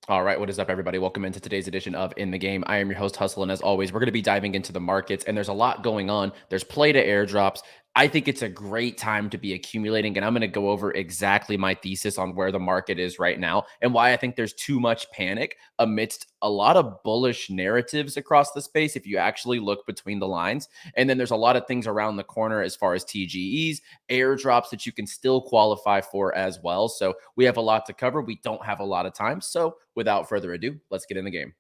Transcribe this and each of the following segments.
All right, what is up, everybody? Welcome into today's edition of In the Game. I am your host, Hustle, and as always, we're going to be diving into the markets, and there's a lot going on. There's play to airdrops. I think it's a great time to be accumulating, and I'm going to go over exactly my thesis on where the market is right now and why I think there's too much panic amidst a lot of bullish narratives across the space if you actually look between the lines. And then there's a lot of things around the corner as far as TGEs, airdrops that you can still qualify for as well. So we have a lot to cover. We don't have a lot of time. So without further ado, let's get in the game.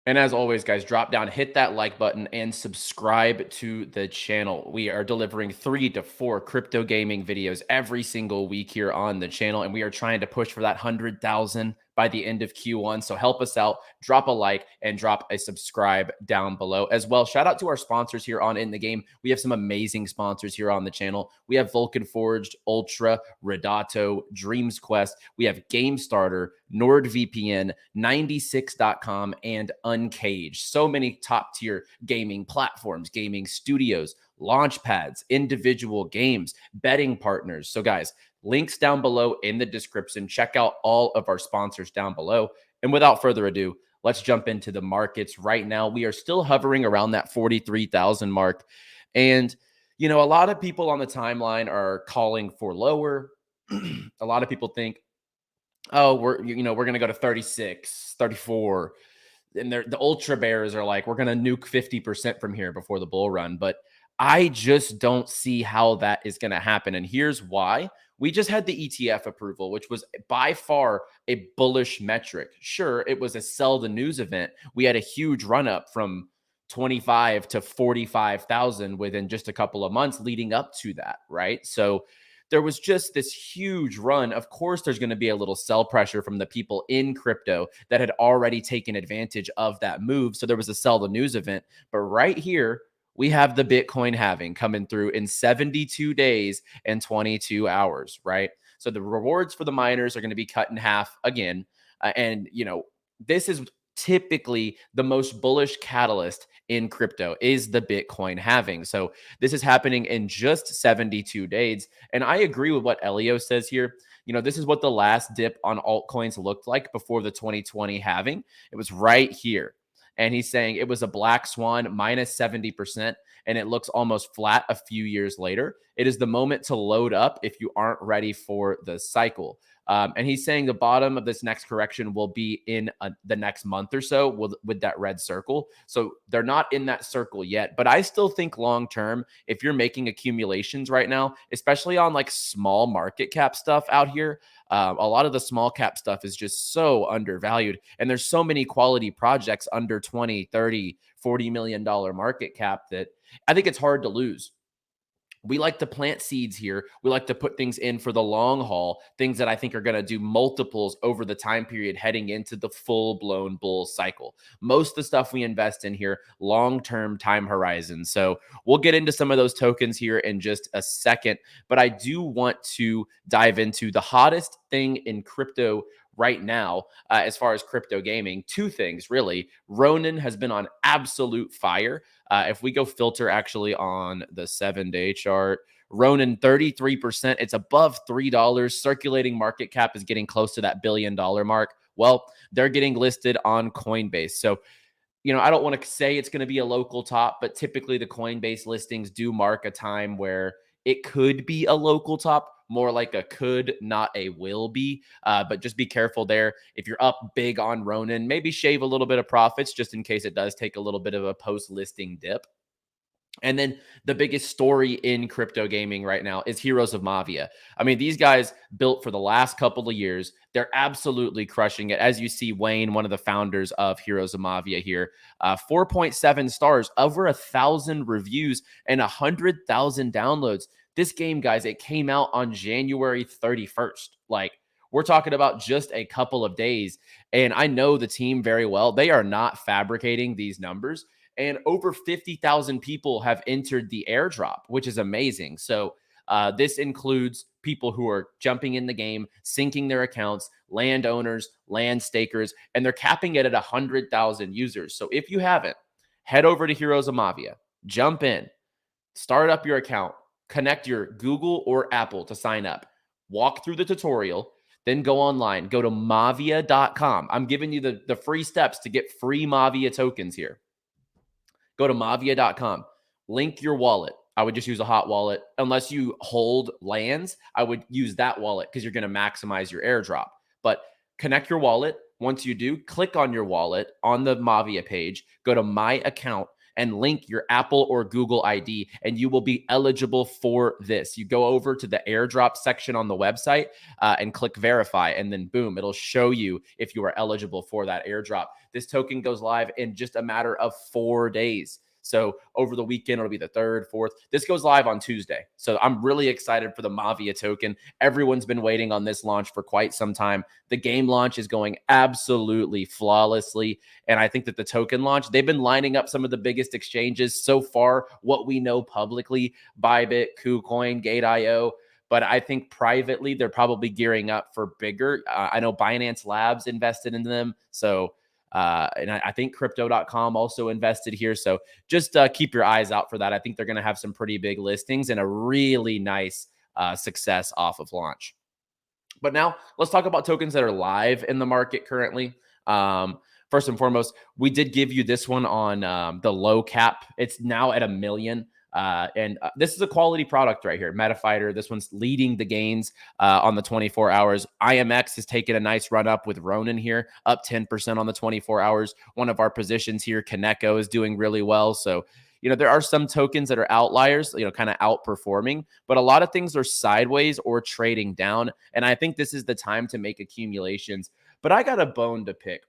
And as always, guys, drop down, hit that like button, and subscribe to the channel. We are delivering 3 to 4 crypto gaming videos every single week here on the channel, and we are trying to push for that 100,000 by the end of Q1. So help us out, drop a like, and drop a subscribe down below as well. Shout out to our sponsors here on In the Game. We have some amazing sponsors here on the channel. We have 𝗏𝗏𝗡𝗏, Ultra, Redato, Dreams Quest. We have Game Starter, NordVPN, 96.com, and Uncaged. So many top tier gaming platforms, gaming studios, launch pads, individual games, betting partners. So guys, links down below in the description. Check out all of our sponsors down below. And without further ado, let's jump into the markets right now. We are still hovering around that 43,000 mark. And, you know, a lot of people on the timeline are calling for lower. A lot of people think, oh, we're going to go to 36, 34. And the ultra bears are like, we're going to nuke 50% from here before the bull run. But I just don't see how that is going to happen. And here's why. We just had the ETF approval, which was by far a bullish metric. Sure, it was a sell the news event. We had a huge run up from 25 to 45,000 within just a couple of months leading up to that, right? So there was just this huge run. Of course, there's going to be a little sell pressure from the people in crypto that had already taken advantage of that move. So there was a sell the news event. But right here, we have the Bitcoin halving coming through in 72 days and 22 hours, right? So the rewards for the miners are going to be cut in half again. And, you know, this is typically the most bullish catalyst in crypto is the Bitcoin halving. So this is happening in just 72 days. And I agree with what Elio says here. You know, this is what the last dip on altcoins looked like before the 2020 halving. It was right here. And he's saying it was a black swan minus 70%, and it looks almost flat a few years later. It is the moment to load up if you aren't ready for the cycle. And he's saying the bottom of this next correction will be in the next month or so with that red circle. So they're not in that circle yet. But I still think long term, if you're making accumulations right now, especially on like small market cap stuff out here, a lot of the small cap stuff is just so undervalued. And there's so many quality projects under 20, 30, $40 million market cap that I think it's hard to lose. We like to plant seeds here. We like to put things in for the long haul, things that I think are going to do multiples over the time period heading into the full-blown bull cycle. Most of the stuff we invest in here, long-term time horizon. So we'll get into some of those tokens here in just a second, but I do want to dive into the hottest thing in crypto right now, as far as crypto gaming. Two things, really. Ronin has been on absolute fire. If we go filter actually on the 7-day chart, Ronin 33%. It's above $3. Circulating market cap is getting close to that $1 billion mark. Well, they're getting listed on Coinbase. So, you know, I don't want to say it's going to be a local top, but typically the Coinbase listings do mark a time where it could be a local top, more like a could, not a will be. But just be careful there. If you're up big on Ronin, maybe shave a little bit of profits just in case it does take a little bit of a post-listing dip. And then the biggest story in crypto gaming right now is Heroes of Mafia. I mean, these guys built for the last couple of years. They're absolutely crushing it. As you see, Wayne, one of the founders of Heroes of Mafia here, 4.7 stars, over 1,000 reviews, and 100,000 downloads. This game, guys, it came out on January 31st. Like, we're talking about just a couple of days. And I know the team very well. They are not fabricating these numbers. And over 50,000 people have entered the airdrop, which is amazing. So this includes people who are jumping in the game, syncing their accounts, landowners, land stakers, and they're capping it at 100,000 users. So if you haven't, head over to Heroes of Mafia. Jump in, start up your account, connect your Google or Apple to sign up, walk through the tutorial, then go online, go to 𝗲𝗡𝗢𝗏.com. I'm giving you the free steps to get free 𝗲𝗡𝗢 tokens here. Go to 𝗲𝗡𝗢𝗏.com, link your wallet. I would just use a hot wallet. Unless you hold lands, I would use that wallet because you're going to maximize your airdrop. But connect your wallet. Once you do, click on your wallet on the 𝗲𝗡𝗢𝗏 page, go to My Account, and link your Apple or Google ID, and you will be eligible for this. You go over to the airdrop section on the website and click verify, and then boom, it'll show you if you are eligible for that airdrop. This token goes live in just a matter of 4 days. So over the weekend, it'll be the 3rd, 4th. This goes live on Tuesday. So I'm really excited for the 𝗲𝗡𝗢𝗏 token. Everyone's been waiting on this launch for quite some time. The game launch is going absolutely flawlessly. And I think that the token launch, they've been lining up some of the biggest exchanges so far, what we know publicly, Bybit, KuCoin, Gate.io. But I think privately, they're probably gearing up for bigger. I know Binance Labs invested in them. So and I think Crypto.com also invested here. So just keep your eyes out for that. I think they're going to have some pretty big listings and a really nice success off of launch. But now let's talk about tokens that are live in the market currently. First and foremost, we did give you this one on the low cap. It's now at 1 million. And this is a quality product right here. MetaFighter, this one's leading the gains on the 24 hours. IMX has taken a nice run up with Ronin here, up 10% on the 24 hours. One of our positions here, Kaneko, is doing really well. So, there are some tokens that are outliers, kind of outperforming, but a lot of things are sideways or trading down. And I think this is the time to make accumulations. But I got a bone to pick.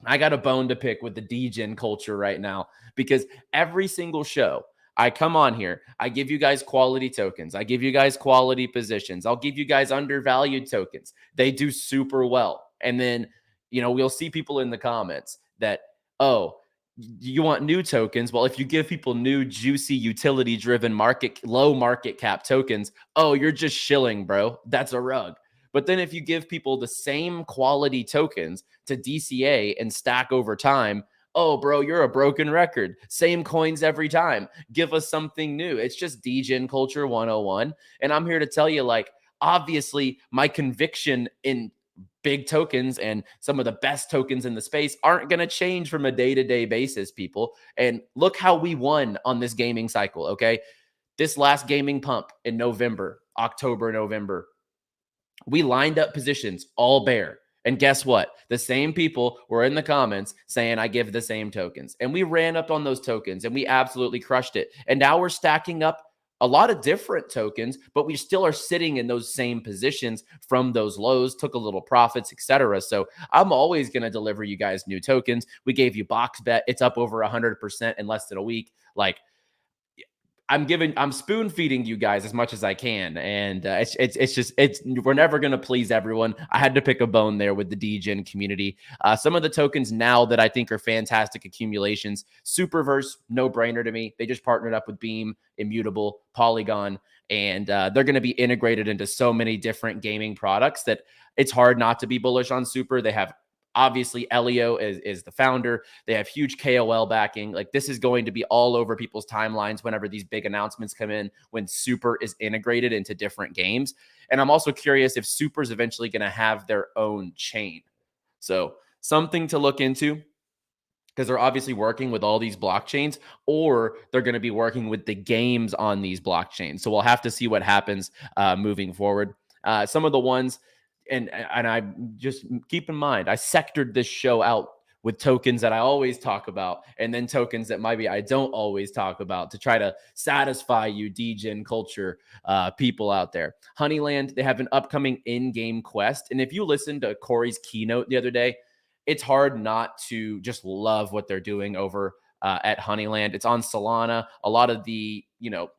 With the Degen culture right now, because every single show I come on here, I give you guys quality tokens. I give you guys quality positions. I'll give you guys undervalued tokens. They do super well. And then, we'll see people in the comments that, oh, you want new tokens? Well, if you give people new, juicy, utility-driven low market cap tokens, oh, you're just shilling, bro. That's a rug. But then if you give people the same quality tokens to DCA and stack over time, oh, bro, you're a broken record. Same coins every time. Give us something new. It's just Degen Culture 101. And I'm here to tell you, obviously, my conviction in big tokens and some of the best tokens in the space aren't going to change from a day-to-day basis, people. And look how we won on this gaming cycle, okay? This last gaming pump in October, November, we lined up positions all bear. And guess what? The same people were in the comments saying, I give the same tokens. And we ran up on those tokens and we absolutely crushed it. And now we're stacking up a lot of different tokens, but we still are sitting in those same positions from those lows, took a little profits, etc. So I'm always going to deliver you guys new tokens. We gave you Box Bet. It's up over 100% in less than a week. I'm spoon feeding you guys as much as I can. And we're never going to please everyone. I had to pick a bone there with the Degen community. Some of the tokens now that I think are fantastic accumulations, Superverse, no brainer to me. They just partnered up with Beam, Immutable, Polygon, and they're going to be integrated into so many different gaming products that it's hard not to be bullish on Super. They have obviously Elio is the founder. They have huge KOL backing. This is going to be all over people's timelines whenever these big announcements come in, when Super is integrated into different games. And I'm also curious if Super is eventually going to have their own chain. So something to look into, because they're obviously working with all these blockchains, or they're going to be working with the games on these blockchains. So we'll have to see what happens moving forward. Some of the ones, and I just keep in mind, I sectored this show out with tokens that I always talk about, and then tokens that maybe I don't always talk about, to try to satisfy you Degen culture people out there. Honeyland, they have an upcoming in-game quest. And if you listen to Corey's keynote the other day, it's hard not to just love what they're doing over at Honeyland. It's on Solana. A lot of the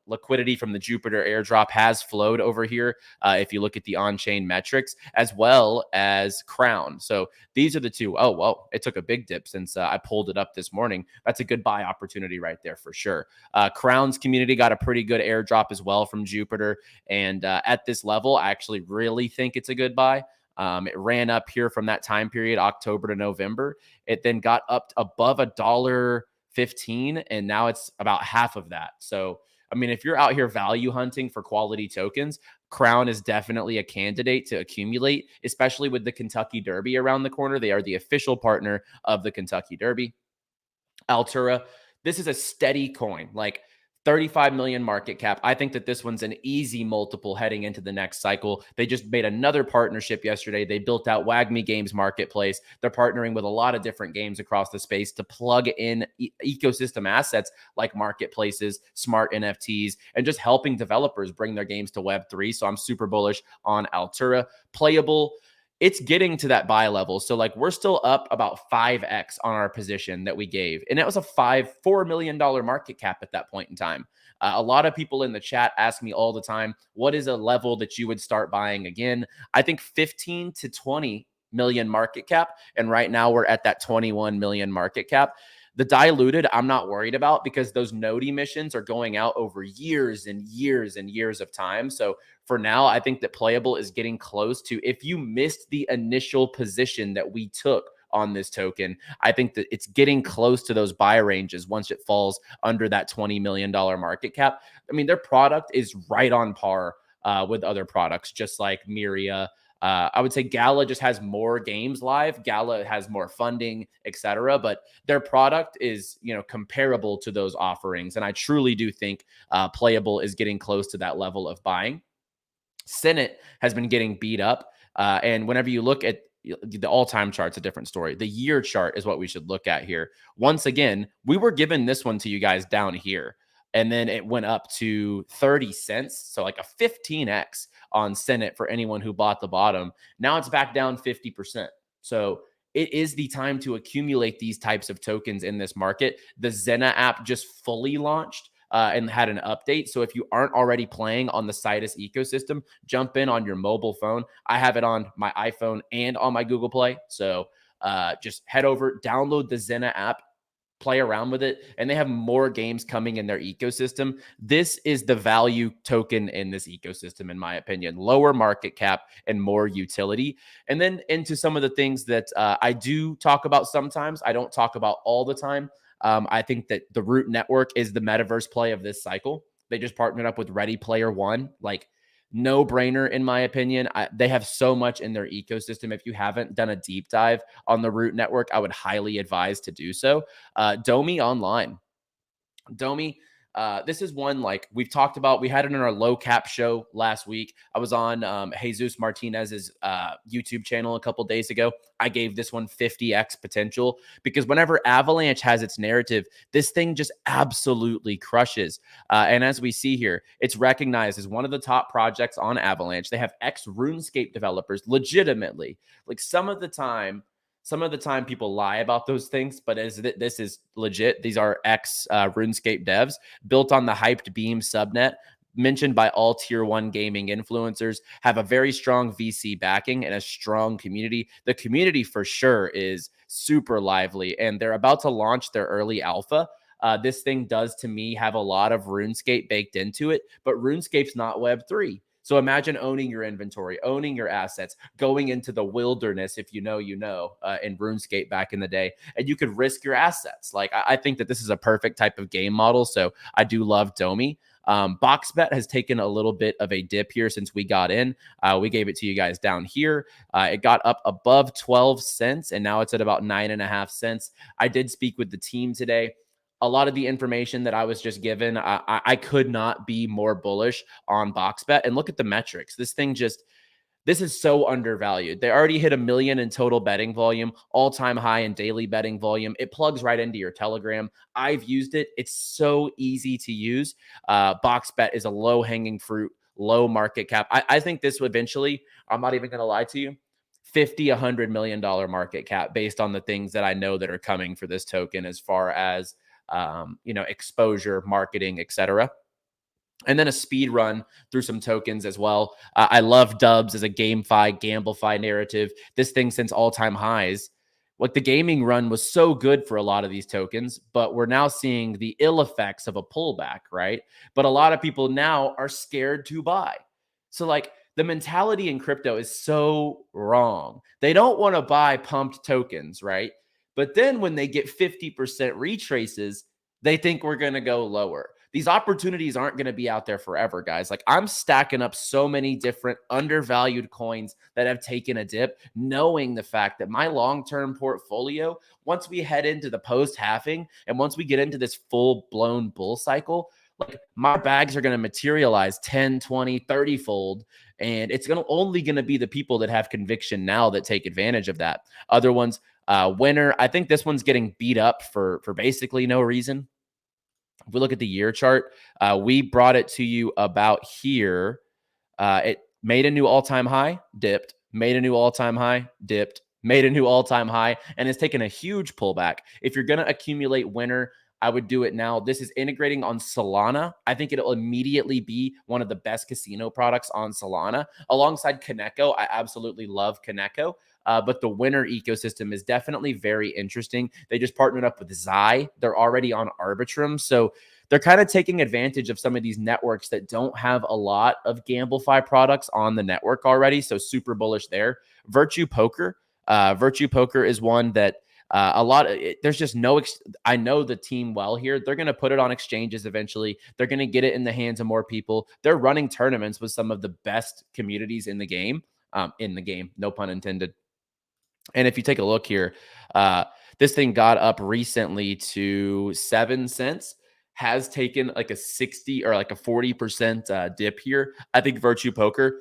liquidity from the Jupiter airdrop has flowed over here. If you look at the on-chain metrics, as well as Crown. So these are the two. Oh, well, it took a big dip since I pulled it up this morning. That's a good buy opportunity right there for sure. Crown's community got a pretty good airdrop as well from Jupiter. And at this level, I actually really think it's a good buy. It ran up here from that time period, October to November. It then got up above $1. 15, and now it's about half of that. So, I mean, if you're out here value hunting for quality tokens, Crown is definitely a candidate to accumulate, especially with the Kentucky Derby around the corner. They are the official partner of the Kentucky Derby. Altura, this is a steady coin, like 35 million market cap. I think that this one's an easy multiple heading into the next cycle. They just made another partnership yesterday. They built out WAGMI Games Marketplace. They're partnering with a lot of different games across the space to plug in ecosystem assets like marketplaces, smart NFTs, and just helping developers bring their games to Web3. So I'm super bullish on Altura. Playable, it's getting to that buy level. So like we're still up about 5x on our position that we gave. And it was a $4 million market cap at that point in time. A lot of people in the chat ask me all the time, what is a level that you would start buying again? I think 15 to 20 million market cap. And right now we're at that 21 million market cap. The diluted, I'm not worried about because those node emissions are going out over years and years and years of time. So for now, I think that Playable is getting close to, if you missed the initial position that we took on this token, I think that it's getting close to those buy ranges once it falls under that $20 million market cap. I mean, their product is right on par with other products, just like Myria. I would say Gala just has more games live. Gala has more funding, etc. But their product is, comparable to those offerings. And I truly do think Playable is getting close to that level of buying. Senate has been getting beat up. And whenever you look at the all-time chart's a different story. The year chart is what we should look at here. Once again, we were given this one to you guys down here. And then it went up to 30 cents. So like a 15x on Senate for anyone who bought the bottom. Now it's back down 50%. So it is the time to accumulate these types of tokens in this market. The Zena app just fully launched and had an update. So if you aren't already playing on the Citus ecosystem, jump in on your mobile phone. I have it on my iPhone and on my Google Play. So just head over, download the Zena app, play around with it, and they have more games coming in their ecosystem. This is the value token in this ecosystem, in my opinion. Lower market cap and more utility. And then into some of the things that I do talk about sometimes. I don't talk about all the time. I think that the Root Network is the metaverse play of this cycle. They just partnered up with Ready Player One. Like, no brainer, in my opinion. They have so much in their ecosystem. If you haven't done a deep dive on the Root Network, I would highly advise to do so. Domi Online. Domi, this is one like we've talked about. We had it in our low cap show last week. I was on Jesus Martinez's YouTube channel a couple days ago. I gave this one 50x potential because whenever Avalanche has its narrative, this thing just absolutely crushes. And as we see here, it's recognized as one of the top projects on Avalanche. They have ex-RuneScape developers legitimately. Like some of the time people lie about those things, but this is legit. These are ex-RuneScape devs built on the hyped Beam subnet, mentioned by all tier 1 gaming influencers, have a very strong VC backing and a strong community. The community for sure is super lively, and they're about to launch their early alpha. This thing does, to me, have a lot of RuneScape baked into it, but RuneScape's not Web3. So imagine owning your inventory, owning your assets, going into the wilderness, if you know, in RuneScape back in the day, and you could risk your assets. Like, I think that this is a perfect type of game model. So I do love Domi. BoxBet has taken a little bit of a dip here since we got in. We gave it to you guys down here. It got up above 12 cents, and now it's at about 9.5 cents. I did speak with the team today. A lot of the information that I was just given, I could not be more bullish on BoxBet. And look at the metrics. This is so undervalued. They already hit 1 million in total betting volume, all-time high in daily betting volume. It plugs right into your Telegram. I've used it. It's so easy to use. BoxBet is a low-hanging fruit, low market cap. I think this will eventually, I'm not even going to lie to you, $50-100 million market cap based on the things that I know that are coming for this token as far as exposure, marketing, etc. And then a speed run through some tokens as well. I love dubs as a GameFi narrative. This thing since all-time highs. Like the gaming run was so good for a lot of these tokens, but we're now seeing the ill effects of a pullback, right? But a lot of people now are scared to buy. So like the mentality in crypto is so wrong. They don't want to buy pumped tokens, right? But then when they get 50% retraces, they think we're going to go lower. These opportunities aren't going to be out there forever, guys. Like, I'm stacking up so many different undervalued coins that have taken a dip, knowing the fact that my long-term portfolio, once we head into the post-halving and once we get into this full-blown bull cycle, like, my bags are going to materialize 10, 20, 30 fold. And it's only going to be the people that have conviction now that take advantage of that. Other ones, winner, I think this one's getting beat up for basically no reason. If we look at the year chart, we brought it to you about here. It made a new all-time high, dipped, made a new all-time high, dipped, made a new all-time high, and it's taken a huge pullback. If you're going to accumulate winner, I would do it now. This is integrating on Solana. I think it'll immediately be one of the best casino products on Solana. Alongside 𝗏𝗏𝗏𝗏, I absolutely love 𝗏𝗏𝗏𝗏. But the winner ecosystem is definitely very interesting. They just partnered up with 𝗏𝗏. They're already on Arbitrum. So they're kind of taking advantage of some of these networks that don't have a lot of 𝗏𝗏𝗏𝗏 products on the network already. So super bullish there. Virtue Poker. Virtue Poker is one that there's just no, I know the team well here. They're going to put it on exchanges eventually. They're going to get it in the hands of more people. They're running tournaments with some of the best communities in the game, no pun intended. And if you take a look here, this thing got up recently to 7 cents, has taken like a 60 or like a 40% dip here. I think Virtue Poker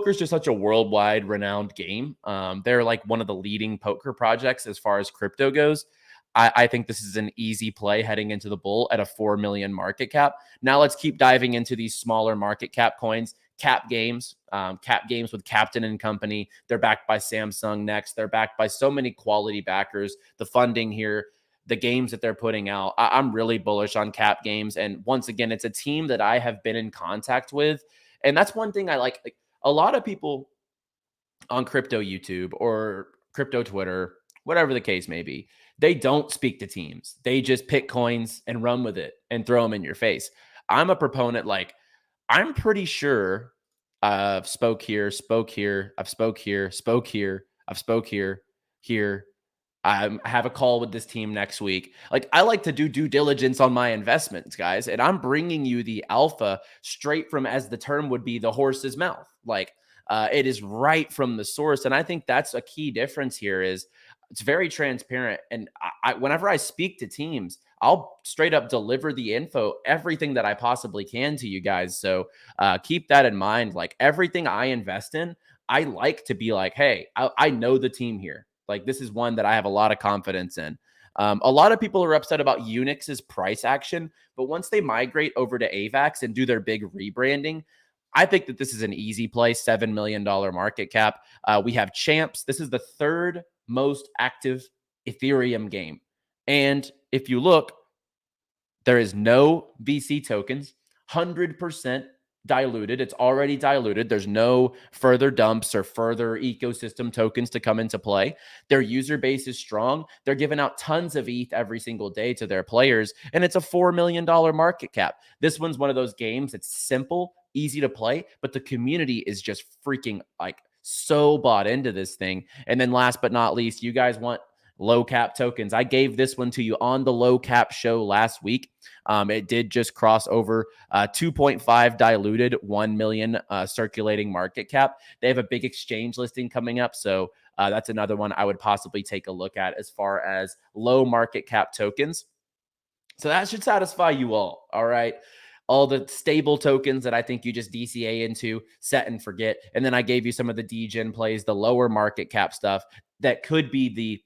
is just such a worldwide renowned game. They're like one of the leading poker projects as far as crypto goes. I think this is an easy play heading into the bull at a 4 million market cap. Now let's keep diving into these smaller market cap coins. Cap Games with Captain and Company. They're backed by Samsung Next. They're backed by so many quality backers. The funding here, the games that they're putting out, I'm really bullish on Cap Games. And once again, it's a team that I have been in contact with. And that's one thing I like a lot of people on crypto YouTube or crypto Twitter, whatever the case may be, they don't speak to teams. They just pick coins and run with it and throw them in your face. I'm a proponent, like, I'm pretty sure I've spoke here, I've spoke here, I've spoke here, here. I have a call with this team next week. Like, I like to do due diligence on my investments, guys. And I'm bringing you the alpha straight from, as the term would be, the horse's mouth. Like, it is right from the source. And I think that's a key difference here is it's very transparent. And whenever I speak to teams, I'll straight up deliver the info, everything that I possibly can to you guys. So keep that in mind. Like, everything I invest in, I like to be like, hey, I know the team here. Like, this is one that I have a lot of confidence in. A lot of people are upset about Unix's price action, but once they migrate over to AVAX and do their big rebranding, I think that this is an easy play, $7 million market cap. We have Champs. This is the third most active Ethereum game. And if you look, there is no VC tokens, 100% diluted. It's already diluted. There's no further dumps or further ecosystem tokens to come into play. Their user base is strong. They're giving out tons of ETH every single day to their players, and it's a $4 million market cap. This one's one of those games. It's simple, easy to play, but the community is just freaking like so bought into this thing. And then last but not least, you guys want low cap tokens. I gave this one to you on the low cap show last week. It did just cross over 2.5 diluted, 1 million circulating market cap. They have a big exchange listing coming up. So that's another one I would possibly take a look at as far as low market cap tokens. So that should satisfy you all. All right. All the stable tokens that I think you just DCA into, set and forget. And then I gave you some of the degen plays, the lower market cap stuff that could be the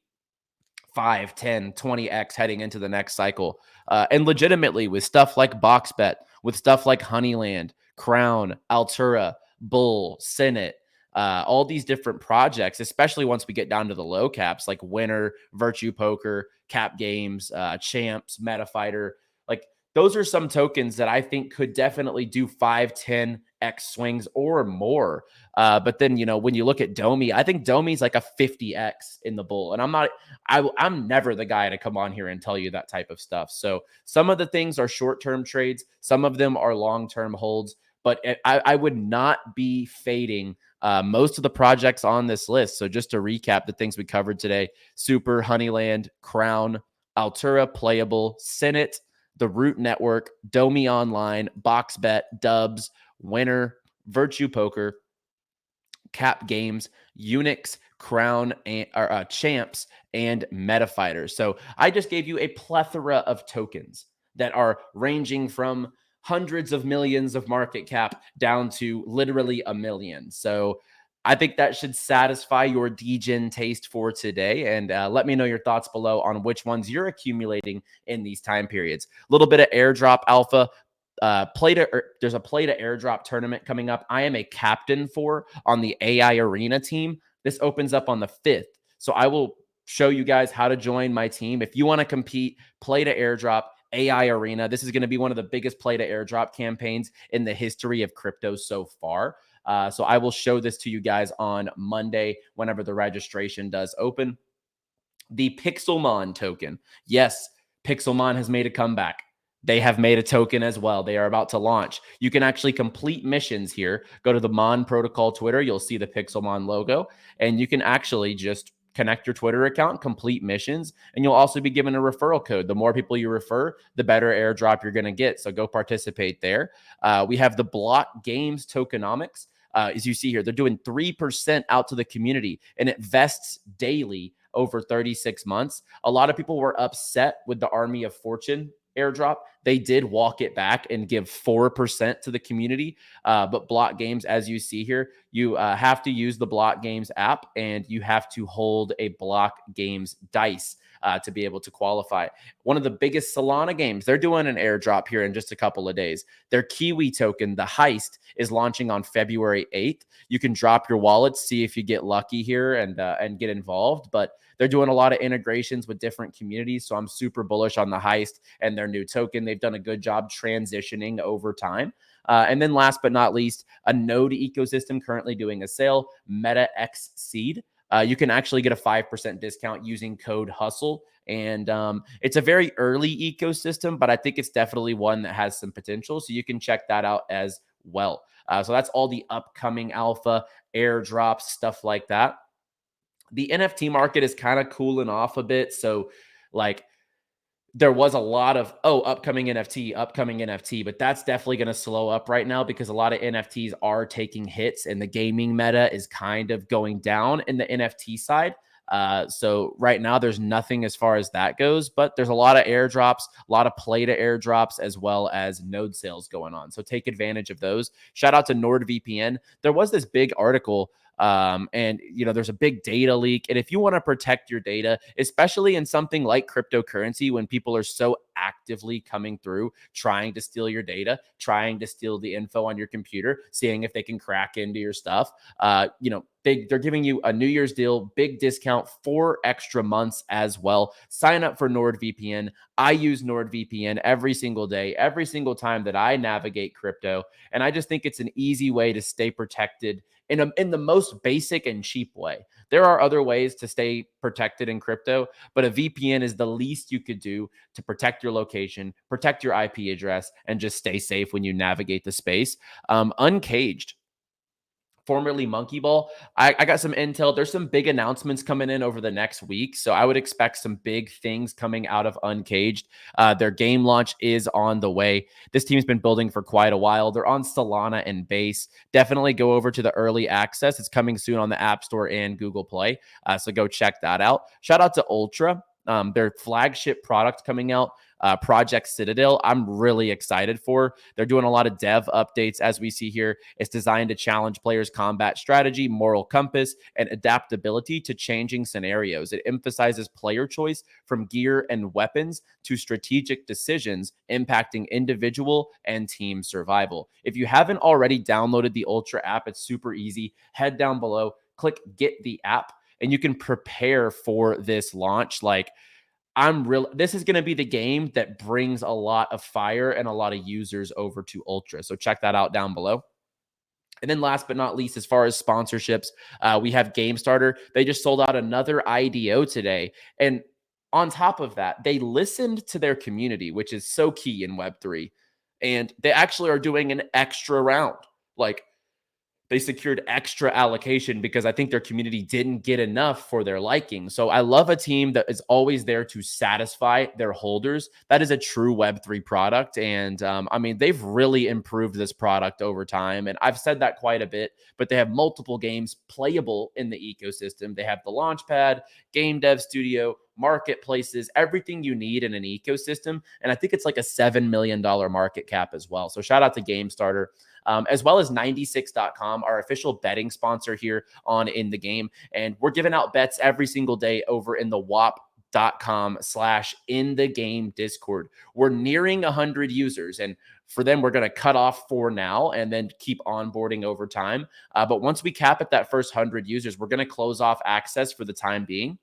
5, 10, 20x heading into the next cycle. And legitimately with stuff like BoxBet, with stuff like Honeyland, Crown, Altura, Bull, Senate, all these different projects, especially once we get down to the low caps like Winner, Virtue Poker, Cap Games, Champs, MetaFighter. Like, those are some tokens that I think could definitely do 5, 10x swings or more. But then, you know, when you look at Domi, I think Domi's like a 50x in the bull. And I'm never the guy to come on here and tell you that type of stuff. So some of the things are short-term trades. Some of them are long-term holds. but I would not be fading most of the projects on this list. So just to recap the things we covered today: Super, Honeyland, Crown, Altura, Playable, Senate, the Root Network, Domi Online, BoxBet, Dubs, Winner, Virtue Poker, Cap Games, Unix, Crown, and Champs, and MetaFighters. So I just gave you a plethora of tokens that are ranging from hundreds of millions of market cap down to literally a million. So I think that should satisfy your degen taste for today. And let me know your thoughts below on which ones you're accumulating in these time periods. A little bit of airdrop alpha. There's a play to airdrop tournament coming up. I am a captain for on the AI Arena team. This opens up on the 5th. So I will show you guys how to join my team. If you want to compete, play to airdrop AI Arena. This is going to be one of the biggest play to airdrop campaigns in the history of crypto so far. So I will show this to you guys on Monday whenever the registration does open. The Pixelmon token. Yes, Pixelmon has made a comeback. They have made a token as well. They are about to launch. You can actually complete missions here. Go to the Mon Protocol Twitter. You'll see the Pixelmon logo, and you can actually just connect your Twitter account, complete missions, and you'll also be given a referral code. The more people you refer, the better airdrop you're going to get. So go participate there. We have the Block Games tokenomics. As you see here, they're doing 3% out to the community, and it vests daily over 36 months. A lot of people were upset with the Army of Fortune airdrop. They did walk it back and give 4% to the community. But Block Games, as you see here, you have to use the Block Games app, and you have to hold a Block Games dice to be able to qualify. One of the biggest Solana games, they're doing an airdrop here in just a couple of days. Their Kiwi token, the Heist, is launching on February 8th. You can drop your wallet, see if you get lucky here and get involved. But they're doing a lot of integrations with different communities. So I'm super bullish on the Heist and their new token. They've done a good job transitioning over time. And then last but not least, a node ecosystem currently doing a sale, Meta X Seed. You can actually get a 5% discount using code HUSTLE. And it's a very early ecosystem, but I think it's definitely one that has some potential. So you can check that out as well. So that's all the upcoming alpha, airdrops, stuff like that. The NFT market is kind of cooling off a bit. So like there was a lot of, upcoming NFT, but that's definitely going to slow up right now because a lot of NFTs are taking hits and the gaming meta is kind of going down in the NFT side. So right now there's nothing as far as that goes, but there's a lot of airdrops, a lot of play to airdrops, as well as node sales going on. So take advantage of those. Shout out to NordVPN. There was this big article and there's a big data leak. And if you want to protect your data, especially in something like cryptocurrency, when people are so actively coming through, trying to steal your data, trying to steal the info on your computer, seeing if they can crack into your stuff, they're giving you a New Year's deal, big discount, 4 extra months as well. Sign up for NordVPN. I use NordVPN every single day, every single time that I navigate crypto. And I just think it's an easy way to stay protected in the most basic and cheap way. There are other ways to stay protected in crypto, but a VPN is the least you could do to protect your location, protect your IP address, and just stay safe when you navigate the space. Uncaged, formerly Monkey Ball. I got some intel. There's some big announcements coming in over the next week. So I would expect some big things coming out of Uncaged. Their game launch is on the way. This team's been building for quite a while. They're on Solana and Base. Definitely go over to the early access. It's coming soon on the App Store and Google Play. So go check that out. Shout out to Ultra. Their flagship product coming out, Project Citadel, I'm really excited for. They're doing a lot of dev updates as we see here. It's designed to challenge players' combat strategy, moral compass, and adaptability to changing scenarios. It emphasizes player choice from gear and weapons to strategic decisions impacting individual and team survival. If you haven't already downloaded the Ultra app, it's super easy. Head down below, click Get the App, and you can prepare for this launch. This is going to be the game that brings a lot of fire and a lot of users over to Ultra. So check that out down below. And then last but not least, as far as sponsorships, we have GameStarter. They just sold out another IDO today. And on top of that, they listened to their community, which is so key in Web3. and they actually are doing an extra round. Like, they secured extra allocation because I think their community didn't get enough for their liking. So I love a team that is always there to satisfy their holders. That is a true Web3 product. And I mean, they've really improved this product over time. And I've said that quite a bit, but they have multiple games playable in the ecosystem. They have the Launchpad, Game Dev Studio, marketplaces, everything you need in an ecosystem. And I think it's like a $7 million market cap as well. So shout out to GameStarter. As well as 96.com, our official betting sponsor here on In the Game. And we're giving out bets every single day over in the @WAP.com/in-the-game Discord. We're nearing 100 users, and for them, we're going to cut off for now and then keep onboarding over time. But once we cap at that first 100 users, we're going to close off access for the time being.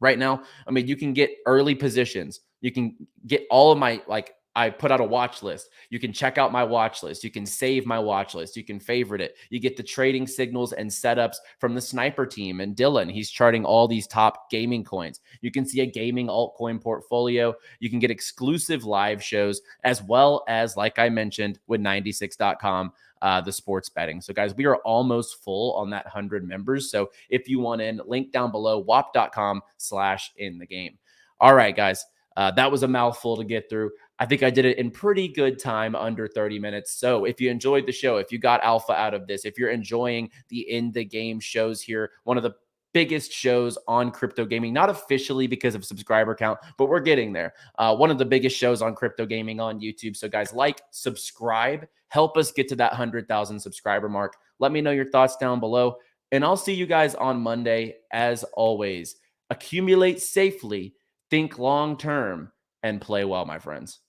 Right now, I mean, you can get early positions. You can get all of my, like, I put out a watch list. You can check out my watch list. You can save my watch list. You can favorite it. You get the trading signals and setups from the sniper team and Dylan. He's charting all these top gaming coins. You can see a gaming altcoin portfolio. You can get exclusive live shows, as well as, like I mentioned, with 96.com, the sports betting. So guys, we are almost full on that 100 members. So if you want in, link down below, WAP.com/in-the-game. All right, guys, that was a mouthful to get through. I think I did it in pretty good time, under 30 minutes. So if you enjoyed the show, if you got alpha out of this, if you're enjoying the In the Game shows here, one of the biggest shows on crypto gaming, not officially because of subscriber count, but we're getting there. One of the biggest shows on crypto gaming on YouTube. So guys, like, subscribe, help us get to that 100,000 subscriber mark. Let me know your thoughts down below, and I'll see you guys on Monday. As always, accumulate safely, think long term, and play well, my friends.